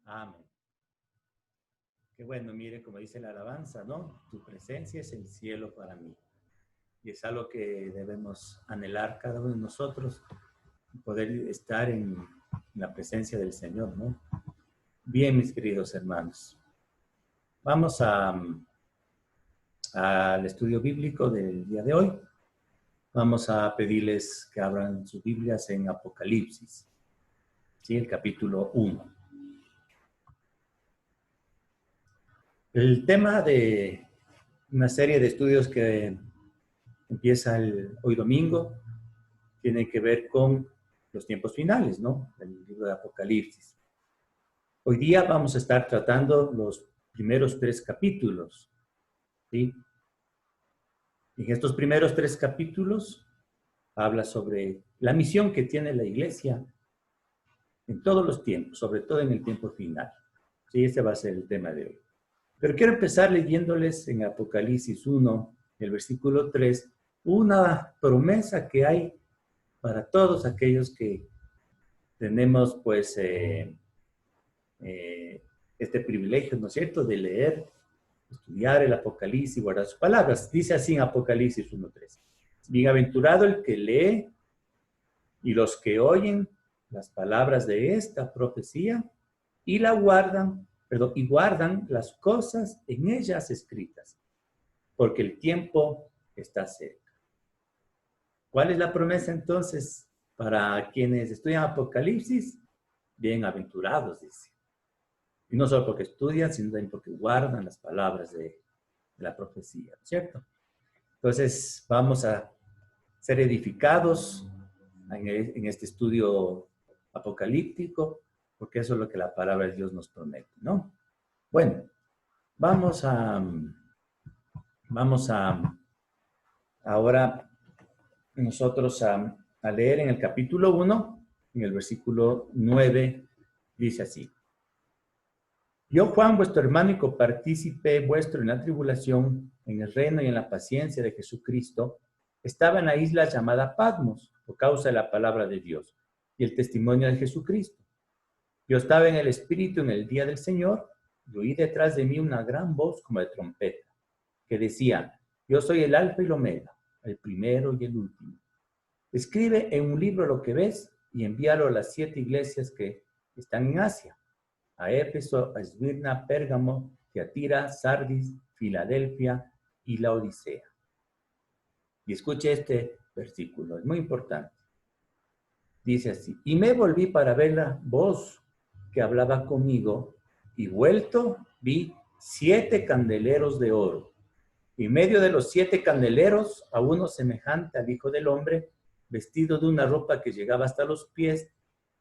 Amén. Qué bueno, mire, como dice la alabanza, ¿no? Tu presencia es el cielo para mí. Y es algo que debemos anhelar cada uno de nosotros, poder estar en la presencia del Señor, ¿no? Bien, mis queridos hermanos. Vamos al estudio bíblico del día de hoy. Vamos a pedirles que abran sus Biblias en Apocalipsis, ¿sí? El capítulo 1. El tema de una serie de estudios que empieza hoy domingo tiene que ver con los tiempos finales, ¿no? El libro de Apocalipsis. Hoy día vamos a estar tratando los primeros 3 capítulos, ¿sí? En estos primeros 3 capítulos habla sobre la misión que tiene la iglesia en todos los tiempos, sobre todo en el tiempo final. Sí, ese va a ser el tema de hoy. Pero quiero empezar leyéndoles en Apocalipsis 1, el versículo 3, una promesa que hay para todos aquellos que tenemos, pues, este privilegio, ¿no es cierto?, de leer, estudiar el Apocalipsis y guardar sus palabras. Dice así en Apocalipsis 1:3. Bienaventurado el que lee y los que oyen las palabras de esta profecía y guardan las cosas en ellas escritas, porque el tiempo está cerca. ¿Cuál es la promesa entonces para quienes estudian Apocalipsis? Bienaventurados, dice. Y no solo porque estudian, sino también porque guardan las palabras de la profecía, ¿cierto? Entonces vamos a ser edificados en este estudio apocalíptico, porque eso es lo que la palabra de Dios nos promete, ¿no? Bueno, vamos ahora nosotros a leer en el capítulo 1, en el versículo 9, dice así. Yo, Juan, vuestro hermano y copartícipe vuestro en la tribulación, en el reino y en la paciencia de Jesucristo, estaba en la isla llamada Patmos, por causa de la palabra de Dios y el testimonio de Jesucristo. Yo estaba en el Espíritu en el día del Señor, y oí detrás de mí una gran voz como de trompeta, que decía, yo soy el Alfa y el Omega, el primero y el último. Escribe en un libro lo que ves y envíalo a las 7 iglesias que están en Asia, a Éfeso, a Esmirna, Pérgamo, Tiatira, Sardis, Filadelfia y la Odisea. Y escuche este versículo, es muy importante. Dice así, y me volví para ver la voz que hablaba conmigo, y vuelto vi 7 candeleros de oro. Y en medio de los 7 candeleros, a uno semejante al Hijo del Hombre, vestido de una ropa que llegaba hasta los pies,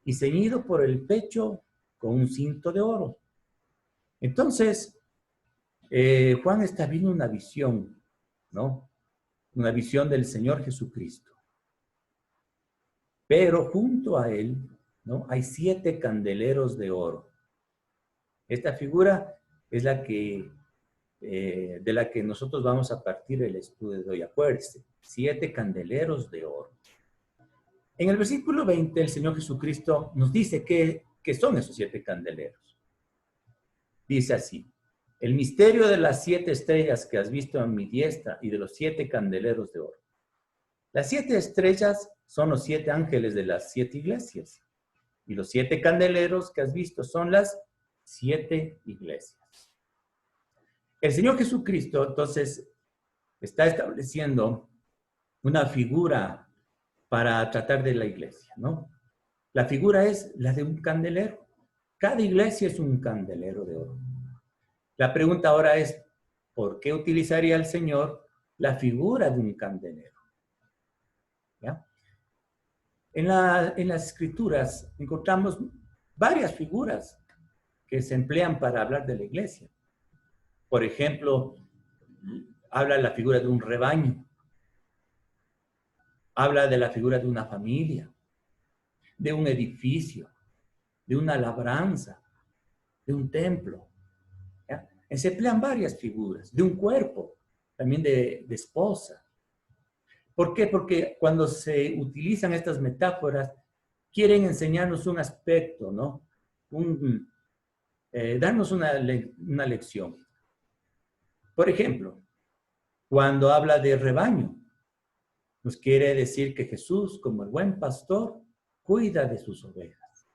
y ceñido por el pecho con un cinto de oro. Entonces, Juan está viendo una visión, ¿no? Una visión del Señor Jesucristo. Pero junto a él, ¿no?, hay 7 candeleros de oro. Esta figura es la que, de la que nosotros vamos a partir el estudio de hoy. Acuérdense, 7 candeleros de oro. En el versículo 20, el Señor Jesucristo nos dice que son esos 7 candeleros. Dice así, el misterio de las 7 estrellas que has visto a mi diestra y de los 7 candeleros de oro. Las 7 estrellas son los 7 ángeles de las 7 iglesias. Y los 7 candeleros que has visto son las 7 iglesias. El Señor Jesucristo, entonces, está estableciendo una figura para tratar de la iglesia, ¿no? La figura es la de un candelero. Cada iglesia es un candelero de oro. La pregunta ahora es, ¿por qué utilizaría el Señor la figura de un candelero? ¿Ya? En las escrituras encontramos varias figuras que se emplean para hablar de la iglesia. Por ejemplo, habla de la figura de un rebaño, habla de la figura de una familia, de un edificio, de una labranza, de un templo. ¿Ya? Se emplean varias figuras, de un cuerpo, también de esposa. ¿Por qué? Porque cuando se utilizan estas metáforas, quieren enseñarnos un aspecto, ¿no? darnos una lección. Por ejemplo, cuando habla de rebaño, nos quiere decir que Jesús, como el buen pastor, cuida de sus ovejas.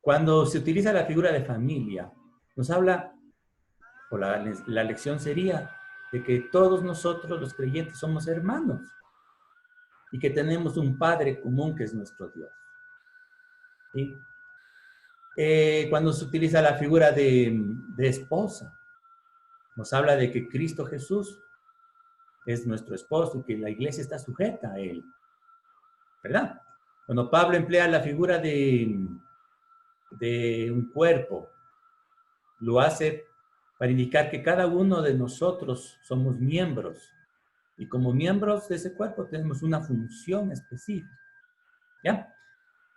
Cuando se utiliza la figura de familia, nos habla, o la lección sería, de que todos nosotros los creyentes somos hermanos y que tenemos un Padre común que es nuestro Dios. ¿Sí? Cuando se utiliza la figura de esposa, nos habla de que Cristo Jesús es nuestro esposo y que la iglesia está sujeta a él, ¿verdad? Cuando Pablo emplea la figura de un cuerpo, lo hace para indicar que cada uno de nosotros somos miembros y como miembros de ese cuerpo tenemos una función específica, ¿ya?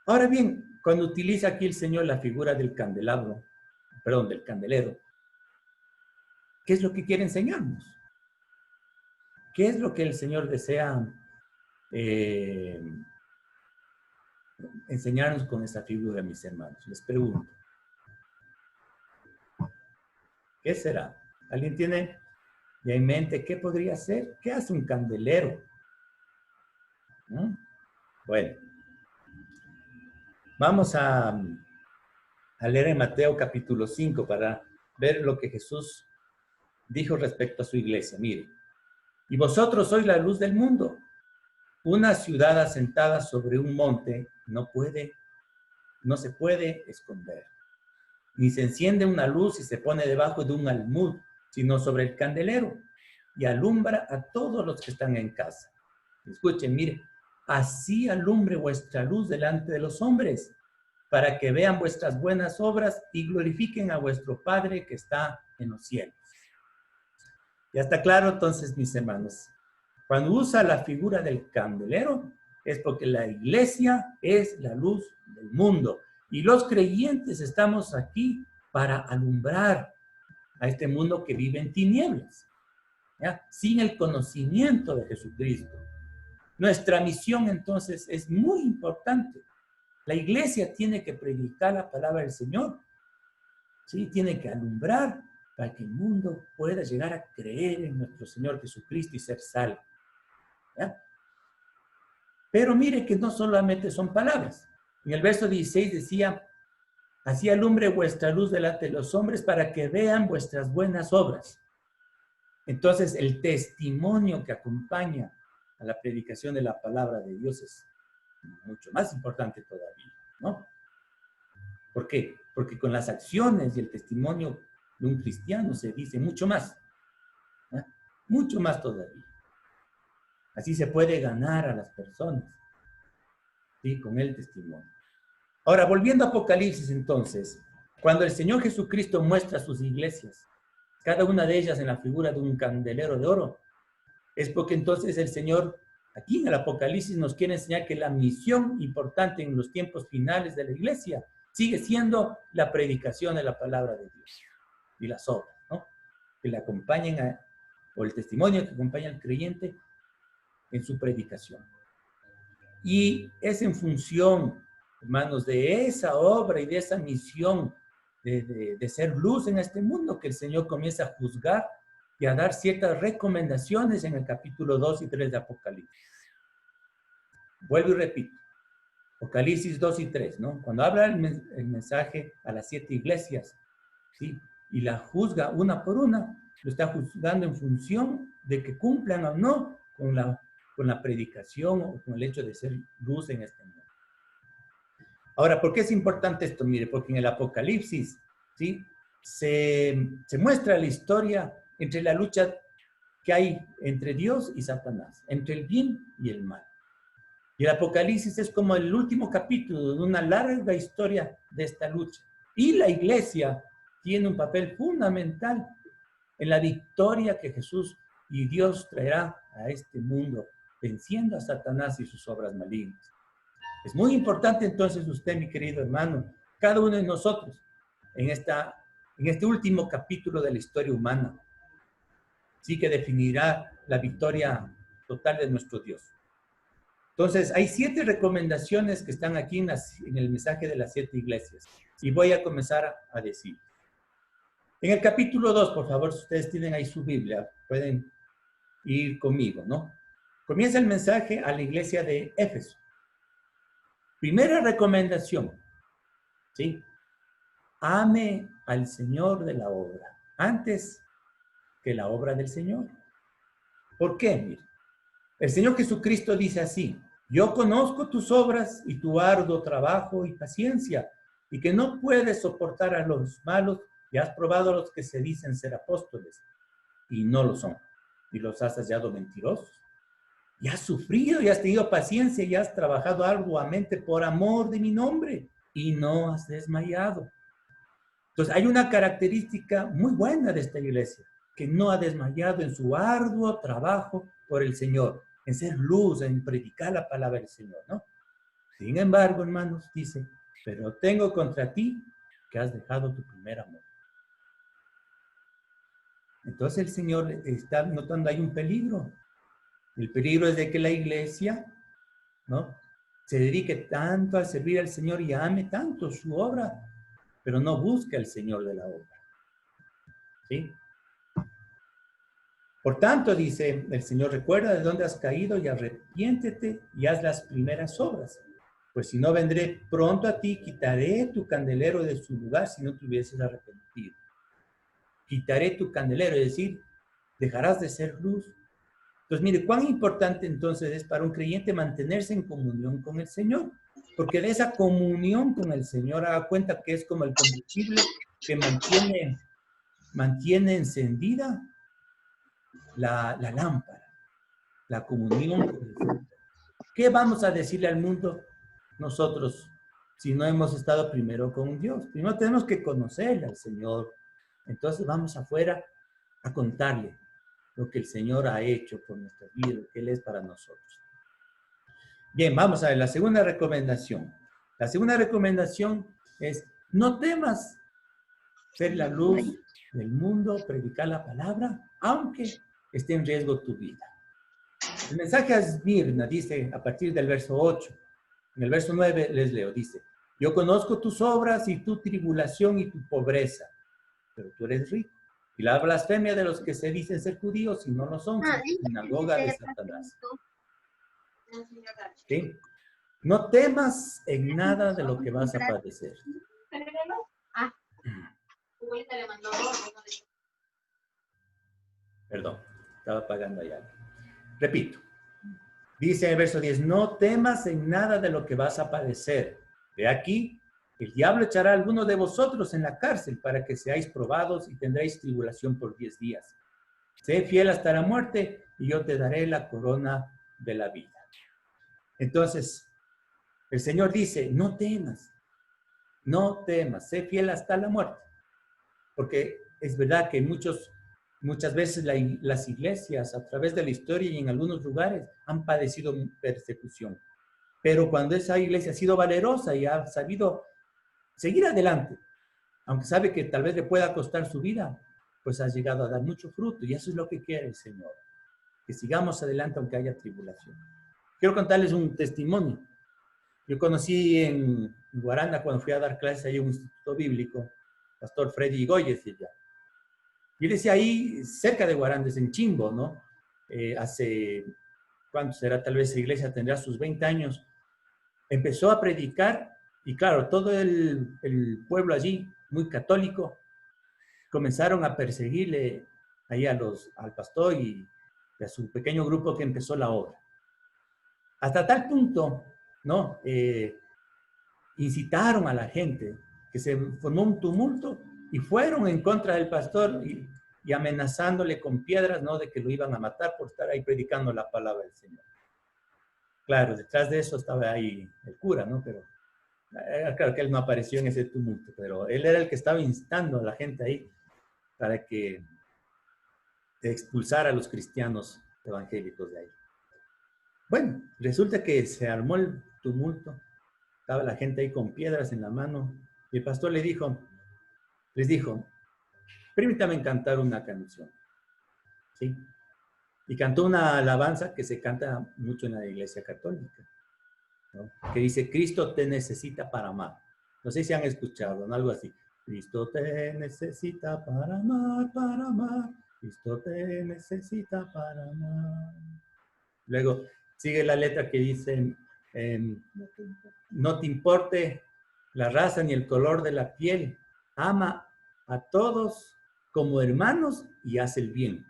Ahora bien, cuando utiliza aquí el Señor la figura del candelabro, perdón, del candelero, ¿qué es lo que quiere enseñarnos? ¿Qué es lo que el Señor desea enseñarnos con esta figura, mis hermanos? Les pregunto. ¿Qué será? ¿Alguien tiene ya en mente qué podría ser? ¿Qué hace un candelero? ¿No? Bueno, vamos a leer en Mateo capítulo 5 para ver lo que Jesús dijo respecto a su iglesia. Mire, y vosotros sois la luz del mundo. Una ciudad asentada sobre un monte no se puede esconder. Ni se enciende una luz y se pone debajo de un almud, sino sobre el candelero, y alumbra a todos los que están en casa. Escuchen, mire, así alumbre vuestra luz delante de los hombres, para que vean vuestras buenas obras y glorifiquen a vuestro Padre que está en los cielos. ¿Ya está claro entonces, mis hermanos? Cuando usa la figura del candelero, es porque la iglesia es la luz del mundo. Y los creyentes estamos aquí para alumbrar a este mundo que vive en tinieblas, ¿ya? Sin el conocimiento de Jesucristo. Nuestra misión entonces es muy importante. La iglesia tiene que predicar la palabra del Señor, ¿sí? Tiene que alumbrar para que el mundo pueda llegar a creer en nuestro Señor Jesucristo y ser salvo, ¿ya? Pero mire que no solamente son palabras. En el verso 16 decía, así alumbre vuestra luz delante de los hombres para que vean vuestras buenas obras. Entonces, el testimonio que acompaña a la predicación de la palabra de Dios es mucho más importante todavía, ¿no? ¿Por qué? Porque con las acciones y el testimonio de un cristiano se dice mucho más, ¿eh? Mucho más todavía. Así se puede ganar a las personas, ¿sí? Con el testimonio. Ahora, volviendo a Apocalipsis entonces, cuando el Señor Jesucristo muestra sus iglesias, cada una de ellas en la figura de un candelero de oro, es porque entonces el Señor, aquí en el Apocalipsis, nos quiere enseñar que la misión importante en los tiempos finales de la iglesia sigue siendo la predicación de la palabra de Dios y las obras, ¿no? Que le acompañen o el testimonio que acompaña al creyente en su predicación. Y es en función, hermanos, de esa obra y de esa misión de ser luz en este mundo que el Señor comienza a juzgar y a dar ciertas recomendaciones en el capítulo 2 y 3 de Apocalipsis. Vuelvo y repito. Apocalipsis 2 y 3, ¿no? Cuando habla el mensaje a las 7 iglesias, ¿sí? Y la juzga una por una, lo está juzgando en función de que cumplan o no con la predicación o con el hecho de ser luz en este mundo. Ahora, ¿por qué es importante esto? Mire, porque en el Apocalipsis, ¿sí? Se muestra la historia entre la lucha que hay entre Dios y Satanás, entre el bien y el mal. Y el Apocalipsis es como el último capítulo de una larga historia de esta lucha. Y la iglesia tiene un papel fundamental en la victoria que Jesús y Dios traerá a este mundo, venciendo a Satanás y sus obras malignas. Es muy importante entonces usted, mi querido hermano, cada uno de nosotros, en este último capítulo de la historia humana, sí que definirá la victoria total de nuestro Dios. Entonces, hay 7 recomendaciones que están aquí en el mensaje de las 7 iglesias. Y voy a comenzar a decir. En el capítulo 2, por favor, si ustedes tienen ahí su Biblia, pueden ir conmigo, ¿no? Comienza el mensaje a la iglesia de Éfeso. Primera recomendación, ¿sí? Ame al Señor de la obra, antes que la obra del Señor. ¿Por qué? Mire, el Señor Jesucristo dice así: yo conozco tus obras y tu arduo trabajo y paciencia, y que no puedes soportar a los malos, y has probado a los que se dicen ser apóstoles, y no lo son, y los has hallado mentirosos. Y has sufrido, y has tenido paciencia, y has trabajado arduamente por amor de mi nombre, y no has desmayado. Entonces, hay una característica muy buena de esta iglesia, que no ha desmayado en su arduo trabajo por el Señor, en ser luz, en predicar la palabra del Señor, ¿no? Sin embargo, hermanos, dice, pero tengo contra ti que has dejado tu primer amor. Entonces el Señor está notando ahí un peligro. El peligro es de que la iglesia, ¿no?, se dedique tanto a servir al Señor y ame tanto su obra, pero no busque al Señor de la obra. ¿Sí? Por tanto, dice el Señor, recuerda de dónde has caído y arrepiéntete y haz las primeras obras. Pues si no, vendré pronto a ti, quitaré tu candelero de su lugar si no te hubieses arrepentido. Quitaré tu candelero, es decir, dejarás de ser luz. Entonces, mire, cuán importante entonces es para un creyente mantenerse en comunión con el Señor. Porque de esa comunión con el Señor, haga cuenta que es como el combustible que mantiene encendida la lámpara, la comunión con el Señor. ¿Qué vamos a decirle al mundo nosotros si no hemos estado primero con Dios? Primero tenemos que conocerle al Señor. Entonces vamos afuera a contarle lo que el Señor ha hecho por nuestra vida, lo que Él es para nosotros. Bien, vamos a ver la segunda recomendación. La segunda recomendación es: no temas ser la luz del mundo, predicar la palabra, aunque esté en riesgo tu vida. El mensaje a Esmirna dice a partir del verso 8, en el verso 9 les leo, dice: yo conozco tus obras y tu tribulación y tu pobreza, pero tú eres rico. Y la blasfemia de los que se dicen ser judíos y no lo son, sinagoga de Satanás. ¿Sí? No temas en nada de lo que vas a padecer. Perdón, estaba apagando allá. Repito. Dice en el verso 10, no temas en nada de lo que vas a padecer. De aquí, el diablo echará a alguno de vosotros en la cárcel para que seáis probados y tendréis tribulación por 10 días. Sé fiel hasta la muerte y yo te daré la corona de la vida. Entonces, el Señor dice, no temas, sé fiel hasta la muerte. Porque es verdad que muchas veces las iglesias a través de la historia y en algunos lugares han padecido persecución. Pero cuando esa iglesia ha sido valerosa y ha sabido seguir adelante, aunque sabe que tal vez le pueda costar su vida, pues ha llegado a dar mucho fruto. Y eso es lo que quiere el Señor, que sigamos adelante aunque haya tribulación. Quiero contarles un testimonio. Yo conocí en Guaranda, cuando fui a dar clases ahí en un instituto bíblico, pastor Freddy Goyes y ya. Y él decía ahí, cerca de Guarandes, en Chimbo, ¿no? Hace, ¿cuánto será? Tal vez la iglesia tendrá sus 20 años. Empezó a predicar y claro, todo el pueblo allí, muy católico, comenzaron a perseguirle ahí al pastor y a su pequeño grupo que empezó la obra. Hasta tal punto, ¿no? Incitaron a la gente, que se formó un tumulto y fueron en contra del pastor y amenazándole con piedras, ¿no?, de que lo iban a matar por estar ahí predicando la palabra del Señor. Claro, detrás de eso estaba ahí el cura, ¿no? Pero claro que él no apareció en ese tumulto, pero él era el que estaba instando a la gente ahí para que expulsara a los cristianos evangélicos de ahí. Bueno, resulta que se armó el tumulto. Estaba la gente ahí con piedras en la mano. Y el pastor les dijo, permítame cantar una canción. ¿Sí? Y cantó una alabanza que se canta mucho en la iglesia católica, ¿no? Que dice, Cristo te necesita para amar. No sé si han escuchado, ¿no? Algo así. Cristo te necesita para amar, para amar. Cristo te necesita para amar. Luego sigue la letra que dice, no te importe la raza ni el color de la piel. Ama a todos como hermanos y haz el bien.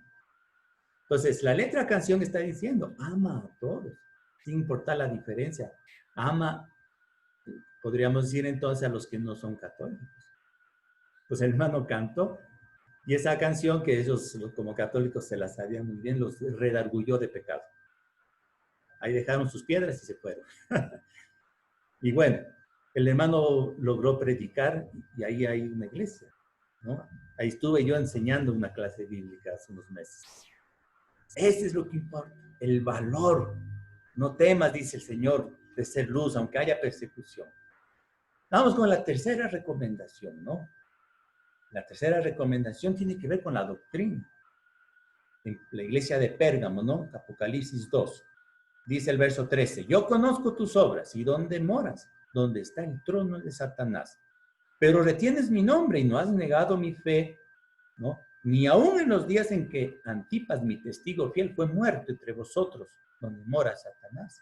Entonces, la letra de la canción está diciendo, ama a todos, sin importar la diferencia. Ama, podríamos decir entonces, a los que no son católicos. Pues el hermano cantó, y esa canción que ellos como católicos se la sabían muy bien, los redarguyó de pecado. Ahí dejaron sus piedras y se fueron. Y bueno, el hermano logró predicar y ahí hay una iglesia, ¿no? Ahí estuve yo enseñando una clase bíblica hace unos meses. Ese es lo que importa, el valor. No temas, dice el Señor, de ser luz, aunque haya persecución. Vamos con la tercera recomendación, ¿no? La tercera recomendación tiene que ver con la doctrina. En la iglesia de Pérgamo, ¿no? Apocalipsis 2. Dice el verso 13, yo conozco tus obras y dónde moras, donde está el trono de Satanás. Pero retienes mi nombre y no has negado mi fe, ¿no? Ni aún en los días en que Antipas, mi testigo fiel, fue muerto entre vosotros, donde mora Satanás.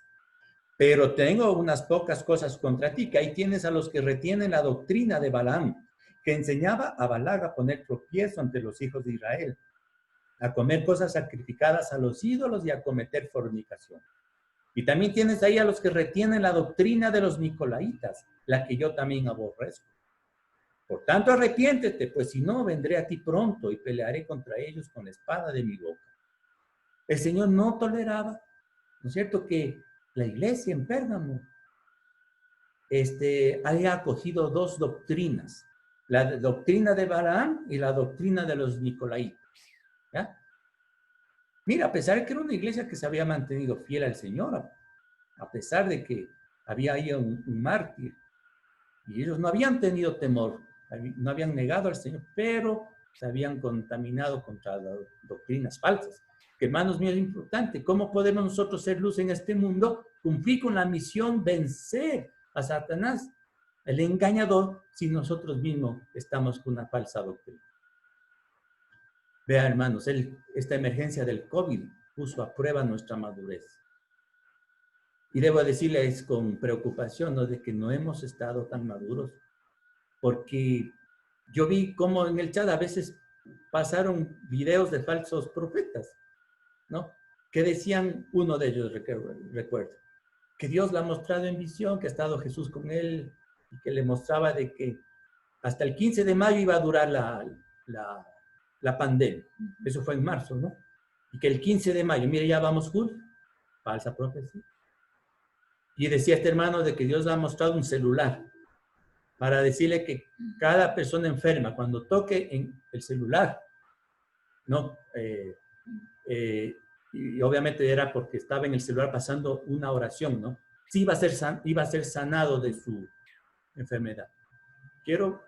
Pero tengo unas pocas cosas contra ti, que ahí tienes a los que retienen la doctrina de Balaam, que enseñaba a Balac a poner tropiezo ante los hijos de Israel, a comer cosas sacrificadas a los ídolos y a cometer fornicación. Y también tienes ahí a los que retienen la doctrina de los nicolaitas, la que yo también aborrezco. Por tanto, arrepiéntete, pues si no, vendré a ti pronto y pelearé contra ellos con la espada de mi boca. El Señor no toleraba, ¿no es cierto?, que la iglesia en Pérgamo haya acogido dos doctrinas, la doctrina de Balaam y la doctrina de los nicolaitas. ¿Ya? Mira, a pesar de que era una iglesia que se había mantenido fiel al Señor, a pesar de que había ahí un mártir, y ellos no habían tenido temor, no habían negado al Señor, pero se habían contaminado contra las doctrinas falsas. Que, hermanos míos, es importante. ¿Cómo podemos nosotros ser luz en este mundo? Cumplir con la misión, vencer a Satanás, el engañador, si nosotros mismos estamos con una falsa doctrina. Vean, hermanos, esta emergencia del COVID puso a prueba nuestra madurez. Y debo decirles con preocupación, ¿no?, de que no hemos estado tan maduros, porque yo vi cómo en el chat a veces pasaron videos de falsos profetas, ¿no? Que decían, uno de ellos, recuerdo, que Dios le ha mostrado en visión, que ha estado Jesús con él, y que le mostraba de que hasta el 15 de mayo iba a durar la pandemia. Eso fue en marzo, ¿no? Y que el 15 de mayo, mire, ya vamos juntos, falsa profecía. Y decía este hermano de que Dios le ha mostrado un celular para decirle que cada persona enferma, cuando toque en el celular, ¿no? Y obviamente era porque estaba en el celular pasando una oración, ¿no? Sí iba a ser sanado de su enfermedad. Quiero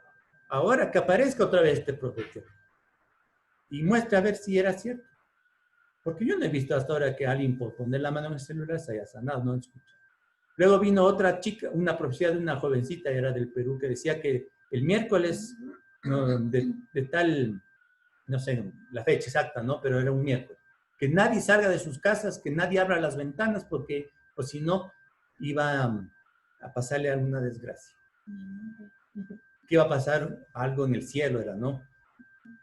ahora que aparezca otra vez este profeta y muestre a ver si era cierto. Porque yo no he visto hasta ahora que alguien por poner la mano en el celular se haya sanado, no he escuchado. Luego vino otra chica, una profecía de una jovencita, era del Perú, que decía que el miércoles de tal, no sé la fecha exacta, ¿no? Pero era un miércoles. Que nadie salga de sus casas, que nadie abra las ventanas, porque, o si no, iba a pasarle alguna desgracia. Que iba a pasar algo en el cielo, era, ¿no?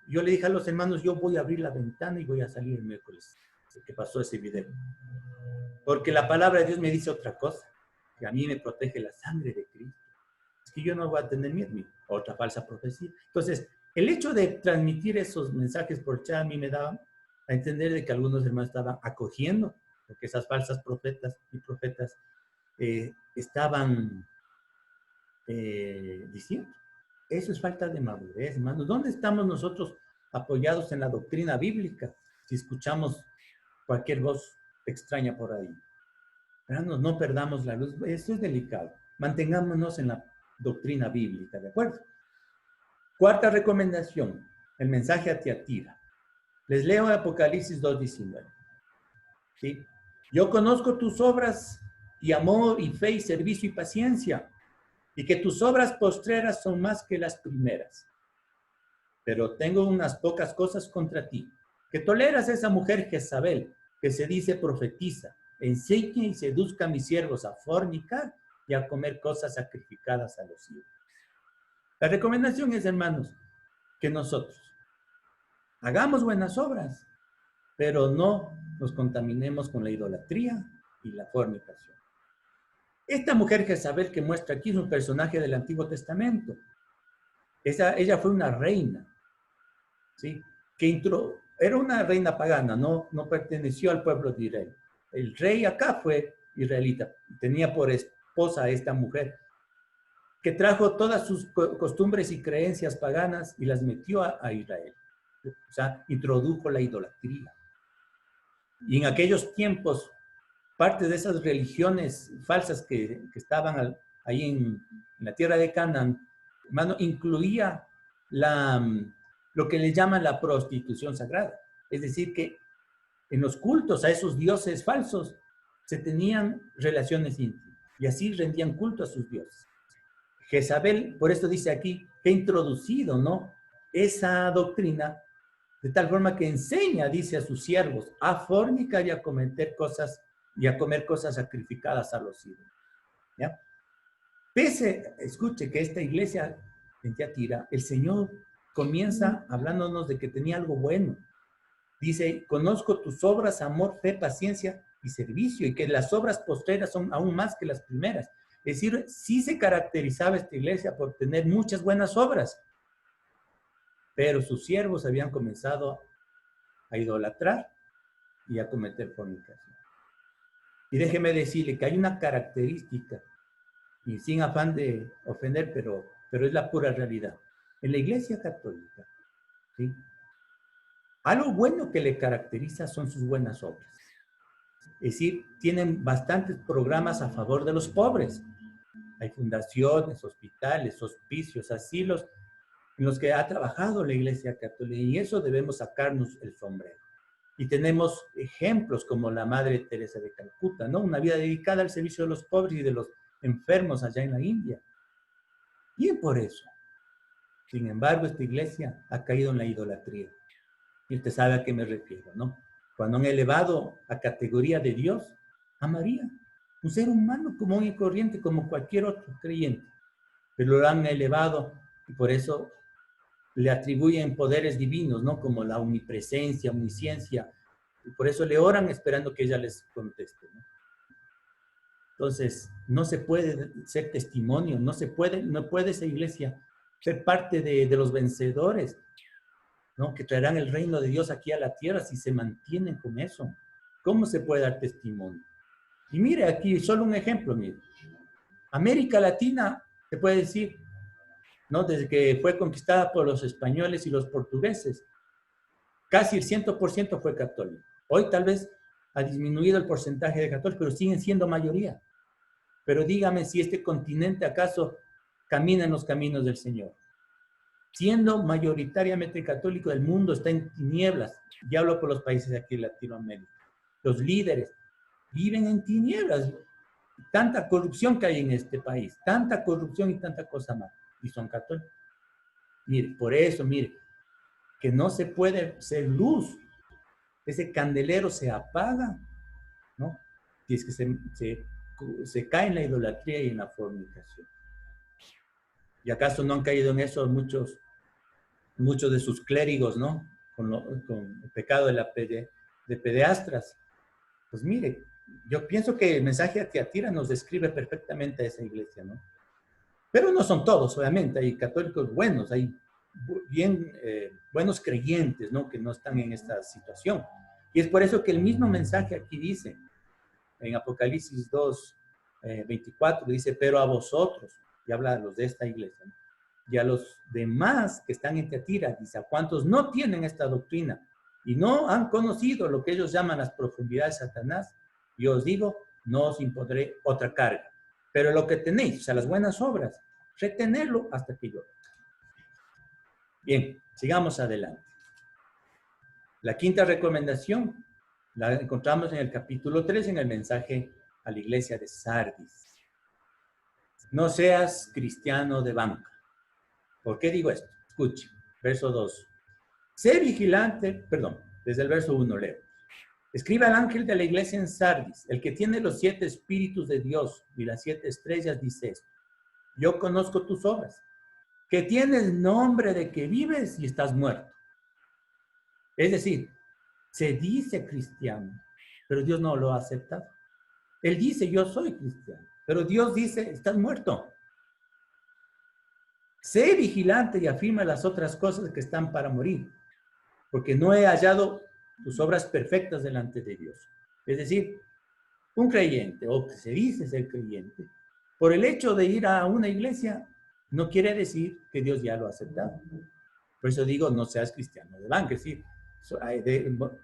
Yo le dije a los hermanos, yo voy a abrir la ventana y voy a salir el miércoles. Que pasó ese video. Porque la palabra de Dios me dice otra cosa, que a mí me protege la sangre de Cristo. Es que yo no voy a tener miedo, otra falsa profecía. Entonces, el hecho de transmitir esos mensajes por chat a mí me daba a entender de que algunos hermanos estaban acogiendo lo que esas falsas profetas y profetas estaban diciendo. Eso es falta de madurez, hermanos. ¿Dónde estamos nosotros apoyados en la doctrina bíblica si escuchamos cualquier voz extraña por ahí? Hermanos, no perdamos la luz. Esto es delicado. Mantengámonos en la doctrina bíblica, ¿de acuerdo? Cuarta recomendación, el mensaje a Tiatira. Les leo Apocalipsis 2:19. ¿Sí? Yo conozco tus obras y amor y fe y servicio y paciencia, y que tus obras postreras son más que las primeras. Pero tengo unas pocas cosas contra ti, que toleras a esa mujer Jezabel, que se dice profetiza, enseña y seduzca a mis siervos a fornicar y a comer cosas sacrificadas a los ídolos. La recomendación es, hermanos, que nosotros hagamos buenas obras, pero no nos contaminemos con la idolatría y la fornicación. Esta mujer Jezabel que muestra aquí es un personaje del Antiguo Testamento. Ella fue una reina, ¿sí? Era una reina pagana, no perteneció al pueblo de Israel. El rey acá fue israelita, tenía por esposa a esta mujer, que trajo todas sus costumbres y creencias paganas y las metió a Israel. O sea, introdujo la idolatría. Y en aquellos tiempos, parte de esas religiones falsas que estaban ahí en la tierra de Canaán, hermano, incluía lo que le llaman la prostitución sagrada. Es decir, que en los cultos a esos dioses falsos se tenían relaciones íntimas y así rendían culto a sus dioses. Jezabel, por esto dice aquí, que ha introducido, ¿no?, esa doctrina de tal forma que enseña, dice a sus siervos, a fornicar y a cometer cosas y a comer cosas sacrificadas a los ídolos. ¿Ya? Escuche que esta iglesia en Tiatira, el Señor comienza hablándonos de que tenía algo bueno. Dice, conozco tus obras, amor, fe, paciencia y servicio, y que las obras postreras son aún más que las primeras. Es decir, sí se caracterizaba esta iglesia por tener muchas buenas obras, pero sus siervos habían comenzado a idolatrar y a cometer fornicación. Y déjeme decirle que hay una característica, y sin afán de ofender, pero es la pura realidad. En la Iglesia Católica, ¿sí?, algo bueno que le caracteriza son sus buenas obras. Es decir, tienen bastantes programas a favor de los pobres. Hay fundaciones, hospitales, hospicios, asilos en los que ha trabajado la Iglesia Católica, y eso debemos sacarnos el sombrero. Y tenemos ejemplos como la Madre Teresa de Calcuta, ¿no? Una vida dedicada al servicio de los pobres y de los enfermos allá en la India. Bien por eso. Sin embargo, esta iglesia ha caído en la idolatría. Y usted sabe a qué me refiero, ¿no? Cuando han elevado a categoría de Dios a María, un ser humano común y corriente como cualquier otro creyente, pero lo han elevado y por eso le atribuyen poderes divinos, ¿no? Como la omnipresencia, omnisciencia, y por eso le oran esperando que ella les conteste, ¿no? Entonces, no se puede ser testimonio, no puede esa iglesia ser parte de los vencedores, ¿no?, que traerán el reino de Dios aquí a la tierra si se mantienen con eso. ¿Cómo se puede dar testimonio? Y mire, aquí solo un ejemplo, mire. América Latina, se puede decir, ¿no?, desde que fue conquistada por los españoles y los portugueses, casi el 100% fue católico. Hoy tal vez ha disminuido el porcentaje de católicos, pero siguen siendo mayoría. Pero dígame si este continente acaso camina en los caminos del Señor. Siendo mayoritariamente católico, el mundo está en tinieblas. Ya hablo por los países de aquí de Latinoamérica. Los líderes viven en tinieblas. Tanta corrupción que hay en este país, tanta corrupción y tanta cosa más. Y son católicos. Mire, por eso, mire, que no se puede ser luz. Ese candelero se apaga, ¿no? Y es que se cae en la idolatría y en la fornicación. ¿Y acaso no han caído en eso muchos de sus clérigos, ¿no? Con el pecado de pedeastras. Pues mire, yo pienso que el mensaje a Tiatira nos describe perfectamente a esa iglesia, ¿no? Pero no son todos, obviamente. Hay católicos buenos, hay buenos creyentes, ¿no?, que no están en esta situación. Y es por eso que el mismo mensaje aquí dice, en Apocalipsis 2, 24, dice, pero a vosotros, y habla a los de esta iglesia, ¿no?, y a los demás que están en Tiatira, dice, a cuantos no tienen esta doctrina y no han conocido lo que ellos llaman las profundidades de Satanás, yo os digo, no os impondré otra carga. Pero lo que tenéis, o sea, las buenas obras, retenerlo hasta que yo. Bien, sigamos adelante. La quinta recomendación la encontramos en el capítulo 3, en el mensaje a la iglesia de Sardis. no seas cristiano de banca. ¿Por qué digo esto? Escuche, verso 2. Sé vigilante, perdón, desde el verso 1 leo. Escribe al ángel de la iglesia en Sardis, el que tiene los 7 espíritus de Dios y las 7 estrellas, dice esto. Yo conozco tus obras, que tienes nombre de que vives y estás muerto. Es decir, se dice cristiano, pero Dios no lo ha aceptado. Él dice, yo soy cristiano, pero Dios dice, estás muerto. Sé vigilante y afirma las otras cosas que están para morir, porque no he hallado tus obras perfectas delante de Dios. Es decir, un creyente, o que se dice ser creyente, por el hecho de ir a una iglesia, no quiere decir que Dios ya lo ha aceptado. Por eso digo, no seas cristiano de banca. Es decir, hay un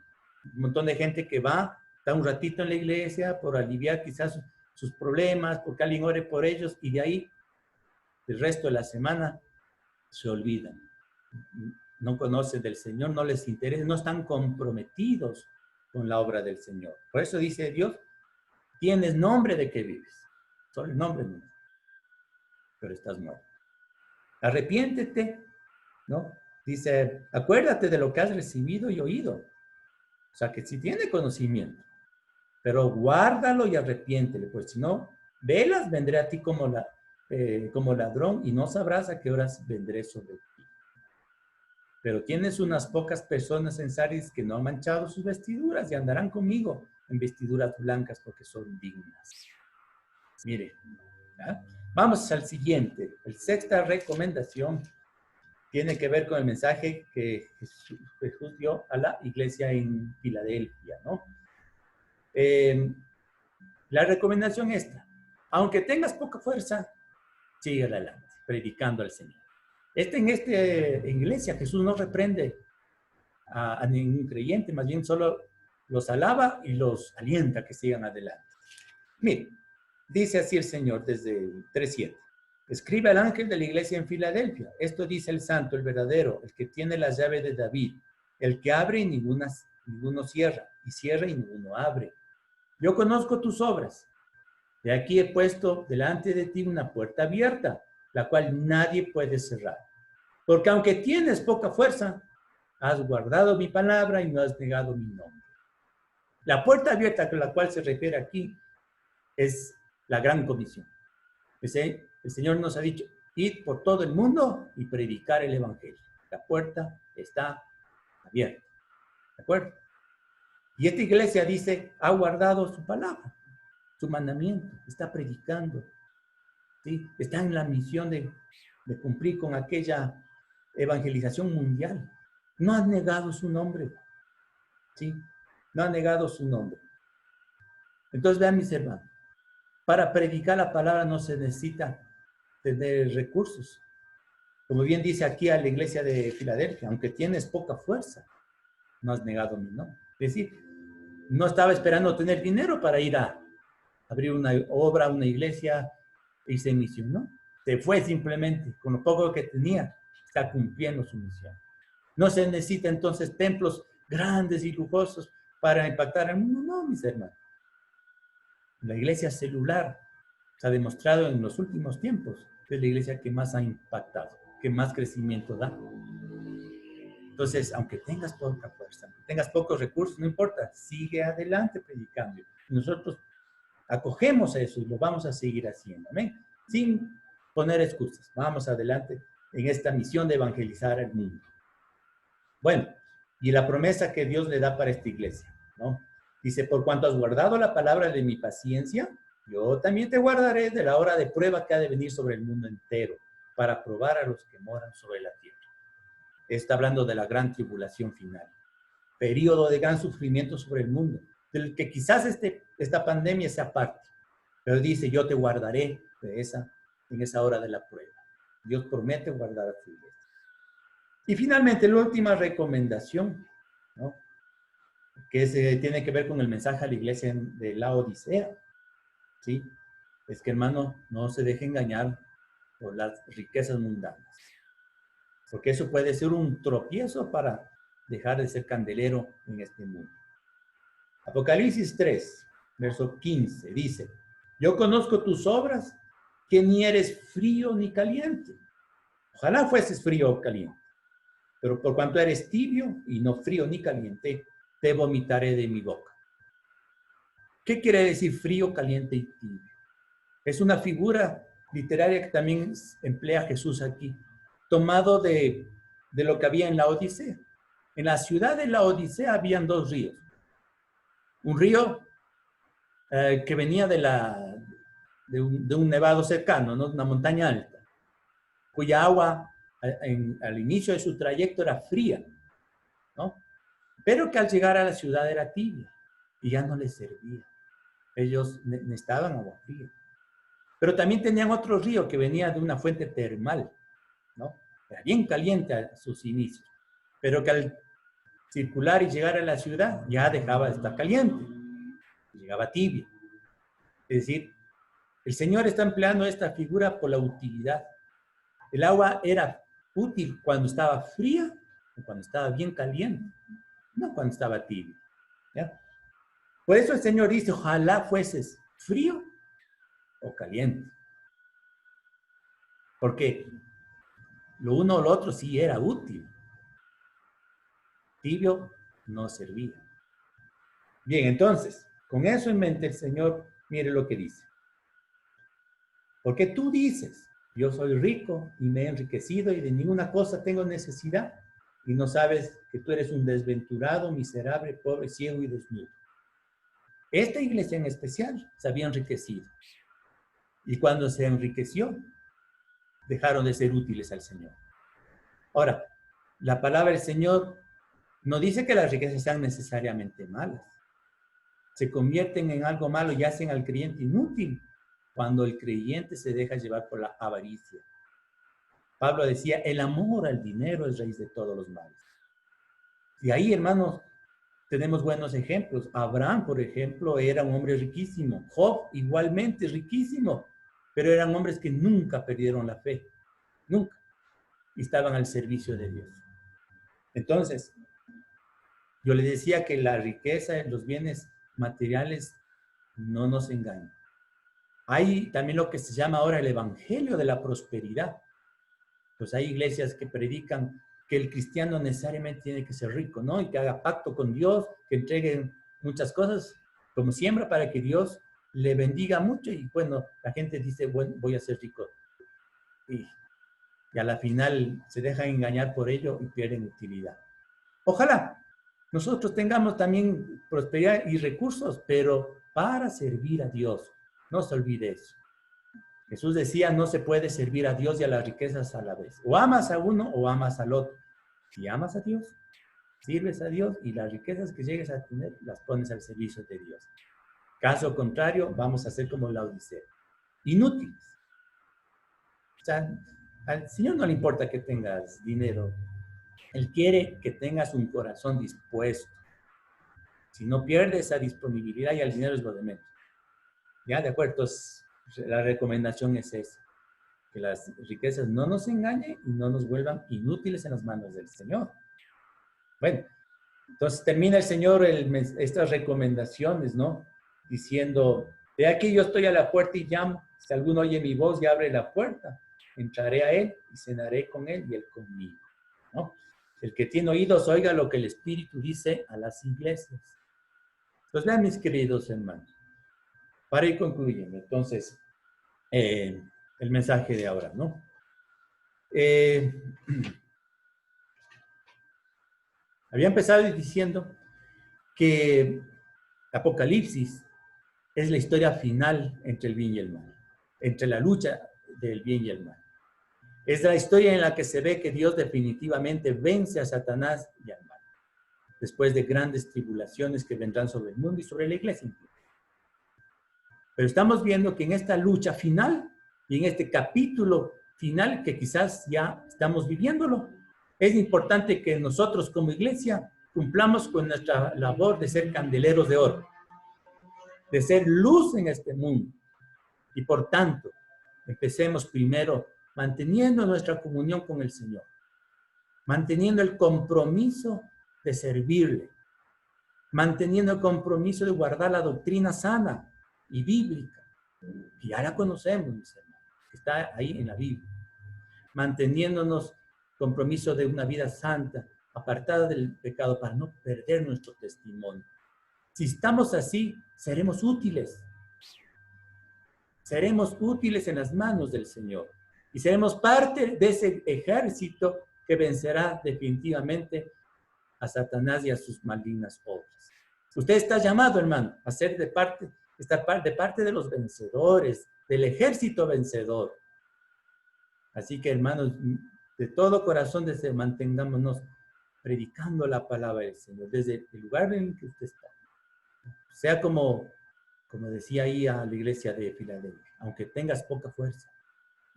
montón de gente que va, está un ratito en la iglesia por aliviar quizás sus problemas, porque alguien ore por ellos, y de ahí, el resto de la semana, se olvidan. No conocen del Señor, no les interesa, no están comprometidos con la obra del Señor. Por eso dice Dios, tienes nombre de que vives. Solo el nombre no, pero estás muerto. Arrepiéntete, ¿no? Dice, acuérdate de lo que has recibido y oído. O sea, que si tiene conocimiento, pero guárdalo y arrepiéntele, pues si no, velas, vendré a ti como ladrón y no sabrás a qué horas vendré sobre ti. Pero tienes unas pocas personas en Sardis que no han manchado sus vestiduras y andarán conmigo en vestiduras blancas porque son dignas. Mire, ¿ya? Vamos al siguiente. La sexta recomendación tiene que ver con el mensaje que Jesús dio a la iglesia en Filadelfia, ¿no? La recomendación esta, aunque tengas poca fuerza, sigue adelante, predicando al Señor. En esta iglesia Jesús no reprende a ningún creyente, más bien solo los alaba y los alienta a que sigan adelante. Mire, dice así el Señor desde el 3:7. Escribe al ángel de la iglesia en Filadelfia. Esto dice el santo, el verdadero, el que tiene la llave de David, el que abre y ninguno cierra, y cierra y ninguno abre. Yo conozco tus obras. De aquí he puesto delante de ti una puerta abierta, la cual nadie puede cerrar. Porque aunque tienes poca fuerza, has guardado mi palabra y no has negado mi nombre. La puerta abierta con la cual se refiere aquí es la gran comisión. El Señor nos ha dicho, id por todo el mundo y predicar el evangelio. La puerta está abierta. ¿De acuerdo? Y esta iglesia dice, ha guardado su palabra, su mandamiento, está predicando. ¿Sí? Está en la misión de cumplir con aquella evangelización mundial. No han negado su nombre. ¿Sí? No han negado su nombre. Entonces, vean mis hermanos, para predicar la palabra no se necesita tener recursos. Como bien dice aquí a la iglesia de Filadelfia, aunque tienes poca fuerza, no has negado mi nombre. Es decir, no estaba esperando tener dinero para ir a abrir una obra, una iglesia, y se misionó. Se fue simplemente, con lo poco que tenía, está cumpliendo su misión. No se necesita entonces templos grandes y lujosos para impactar al mundo, no, mis hermanos. La iglesia celular se ha demostrado en los últimos tiempos que es la iglesia que más ha impactado, que más crecimiento da. Entonces, aunque tengas poca fuerza, aunque tengas pocos recursos, no importa, sigue adelante predicando. Nosotros acogemos eso y lo vamos a seguir haciendo, ¿amén? Sin poner excusas. Vamos adelante en esta misión de evangelizar el mundo. Bueno, y la promesa que Dios le da para esta iglesia, ¿no? Dice, por cuanto has guardado la palabra de mi paciencia, yo también te guardaré de la hora de prueba que ha de venir sobre el mundo entero, para probar a los que moran sobre la tierra. Está hablando de la gran tribulación final, periodo de gran sufrimiento sobre el mundo, del que quizás esta pandemia sea parte, pero dice, yo te guardaré en esa hora de la prueba. Dios promete guardar a su iglesia. Y finalmente, la última recomendación, ¿no? Que tiene que ver con el mensaje a la iglesia de la Odisea, ¿sí? Es que, hermano, no se deje engañar por las riquezas mundanas, porque eso puede ser un tropiezo para dejar de ser candelero en este mundo. Apocalipsis 3, verso 15, dice, yo conozco tus obras que ni eres frío ni caliente. Ojalá fueses frío o caliente. Pero por cuanto eres tibio y no frío ni caliente, te vomitaré de mi boca. ¿Qué quiere decir frío, caliente y tibio? Es una figura literaria que también emplea Jesús aquí, tomado de lo que había en la Odisea. En la ciudad de la Odisea habían dos ríos. Un río que venía de un nevado cercano, ¿no? Una montaña alta, cuya agua al inicio de su trayecto era fría, ¿no? Pero que al llegar a la ciudad era tibia y ya no les servía. Ellos necesitaban agua fría. Pero también tenían otro río que venía de una fuente termal, ¿no? Era bien caliente a sus inicios, pero que al circular y llegar a la ciudad ya dejaba de estar caliente, llegaba tibio. Es decir, el Señor está empleando esta figura por la utilidad. El agua era útil cuando estaba fría o cuando estaba bien caliente, no cuando estaba tibio. ¿Ya? Por eso el Señor dice, ojalá fueses frío o caliente. Porque lo uno o lo otro sí era útil. Tibio no servía. Bien, entonces, con eso en mente el Señor, mire lo que dice. Porque tú dices, yo soy rico y me he enriquecido y de ninguna cosa tengo necesidad, y no sabes que tú eres un desventurado, miserable, pobre, ciego y desnudo. Esta iglesia en especial se había enriquecido. Y cuando se enriqueció, dejaron de ser útiles al Señor. Ahora, la palabra del Señor no dice que las riquezas sean necesariamente malas. Se convierten en algo malo y hacen al creyente inútil cuando el creyente se deja llevar por la avaricia. Pablo decía, el amor al dinero es raíz de todos los males. Y ahí, hermanos, tenemos buenos ejemplos. Abraham, por ejemplo, era un hombre riquísimo. Job, igualmente riquísimo. Pero eran hombres que nunca perdieron la fe. Nunca. Y estaban al servicio de Dios. Entonces, yo le decía que la riqueza, los bienes materiales, no nos engañan. Hay también lo que se llama ahora el evangelio de la prosperidad. Pues hay iglesias que predican que el cristiano necesariamente tiene que ser rico, ¿no? Y que haga pacto con Dios, que entregue muchas cosas como siembra para que Dios le bendiga mucho. Y bueno, la gente dice, bueno, voy a ser rico. Y a la final se dejan engañar por ello y pierden utilidad. Ojalá nosotros tengamos también prosperidad y recursos, pero para servir a Dios. No se olvide eso. Jesús decía, no se puede servir a Dios y a las riquezas a la vez. O amas a uno o amas al otro. Si amas a Dios, sirves a Dios y las riquezas que llegues a tener las pones al servicio de Dios. Caso contrario, vamos a ser como la Odisea. Inútiles. O sea, al Señor no le importa que tengas dinero. Él quiere que tengas un corazón dispuesto. Si no pierdes esa disponibilidad, y el dinero es lo de menos. ¿Ya? ¿De acuerdo? Entonces, la recomendación es esa. Que las riquezas no nos engañen y no nos vuelvan inútiles en las manos del Señor. Bueno, entonces termina el Señor estas recomendaciones, ¿no? Diciendo, de aquí yo estoy a la puerta y llamo. Si alguno oye mi voz y abre la puerta, entraré a él y cenaré con él y él conmigo, ¿no? El que tiene oídos, oiga lo que el Espíritu dice a las iglesias. Pues vean, mis queridos hermanos, para ir concluyendo, entonces, el mensaje de ahora, ¿no? Había empezado diciendo que Apocalipsis es la historia final entre el bien y el mal, entre la lucha del bien y el mal. Es la historia en la que se ve que Dios definitivamente vence a Satanás y al mal, después de grandes tribulaciones que vendrán sobre el mundo y sobre la iglesia. Pero estamos viendo que en esta lucha final y en este capítulo final, que quizás ya estamos viviéndolo, es importante que nosotros como iglesia cumplamos con nuestra labor de ser candeleros de oro, de ser luz en este mundo. Y por tanto, empecemos primero manteniendo nuestra comunión con el Señor, manteniendo el compromiso de servirle, manteniendo el compromiso de guardar la doctrina sana y bíblica, que ya la conocemos, mis hermanos. Está ahí en la Biblia. Manteniéndonos compromiso de una vida santa, apartada del pecado para no perder nuestro testimonio. Si estamos así, seremos útiles. Seremos útiles en las manos del Señor. Y seremos parte de ese ejército que vencerá definitivamente a Satanás y a sus malignas obras. Usted está llamado, hermano, a ser estar de parte de los vencedores, del ejército vencedor. Así que, hermanos, de todo corazón, mantengámonos predicando la palabra del Señor, desde el lugar en el que usted está. Sea como decía ahí a la iglesia de Filadelfia, aunque tengas poca fuerza,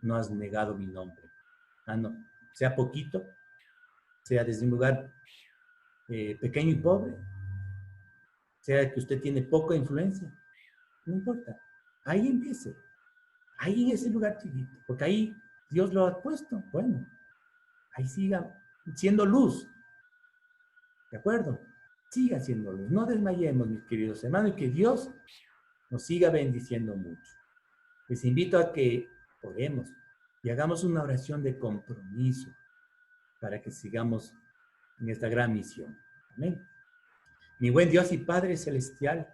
no has negado mi nombre. No, sea poquito, sea desde un lugar pequeño y pobre, sea que usted tiene poca influencia, no importa. Ahí empiece, ahí en ese lugar chiquito, porque ahí Dios lo ha puesto. Bueno, ahí siga siendo luz, ¿de acuerdo? Siga siendo luz, no desmayemos, mis queridos hermanos, y que Dios nos siga bendiciendo mucho. Les invito a que oremos y hagamos una oración de compromiso para que sigamos en esta gran misión. Amén. Mi buen Dios y Padre Celestial,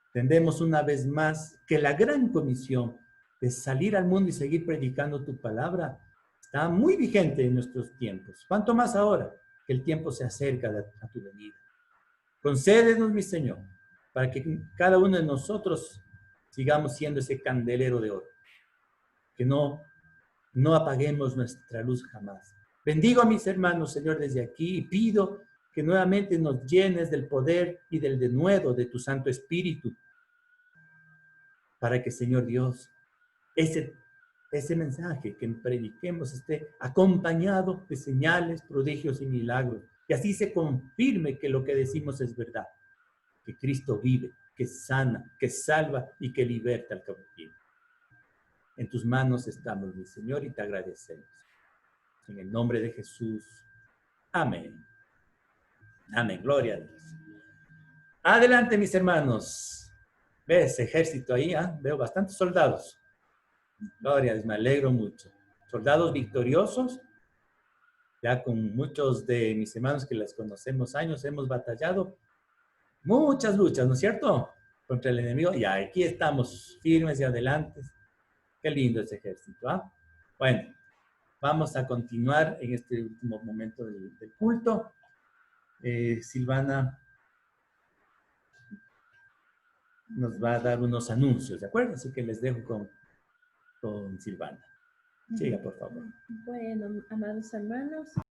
entendemos una vez más que la gran comisión de salir al mundo y seguir predicando tu palabra está muy vigente en nuestros tiempos. ¿Cuánto más ahora que el tiempo se acerca a tu venida? Concédenos, mi Señor, para que cada uno de nosotros sigamos siendo ese candelero de oro. Que no apaguemos nuestra luz jamás. Bendigo a mis hermanos, Señor, desde aquí y pido que nuevamente nos llenes del poder y del denuedo de tu Santo Espíritu para que, Señor Dios, ese mensaje que prediquemos esté acompañado de señales, prodigios y milagros. Y así se confirme que lo que decimos es verdad, que Cristo vive, que sana, que salva y que liberta al cautivo. En tus manos estamos, mi Señor, y te agradecemos. En el nombre de Jesús. Amén. Amén. Gloria a Dios. Adelante, mis hermanos. ¿Ves ejército ahí? Veo bastantes soldados. Gloria a Dios, me alegro mucho. Soldados victoriosos. Ya con muchos de mis hermanos que les conocemos años, hemos batallado muchas luchas, ¿no es cierto? Contra el enemigo. Y aquí estamos firmes y adelantes. Qué lindo ese ejército, ¿ah? Bueno, vamos a continuar en este último momento del culto. Silvana nos va a dar unos anuncios, ¿de acuerdo? Así que les dejo con Silvana. Siga, por favor. Bueno, amados hermanos.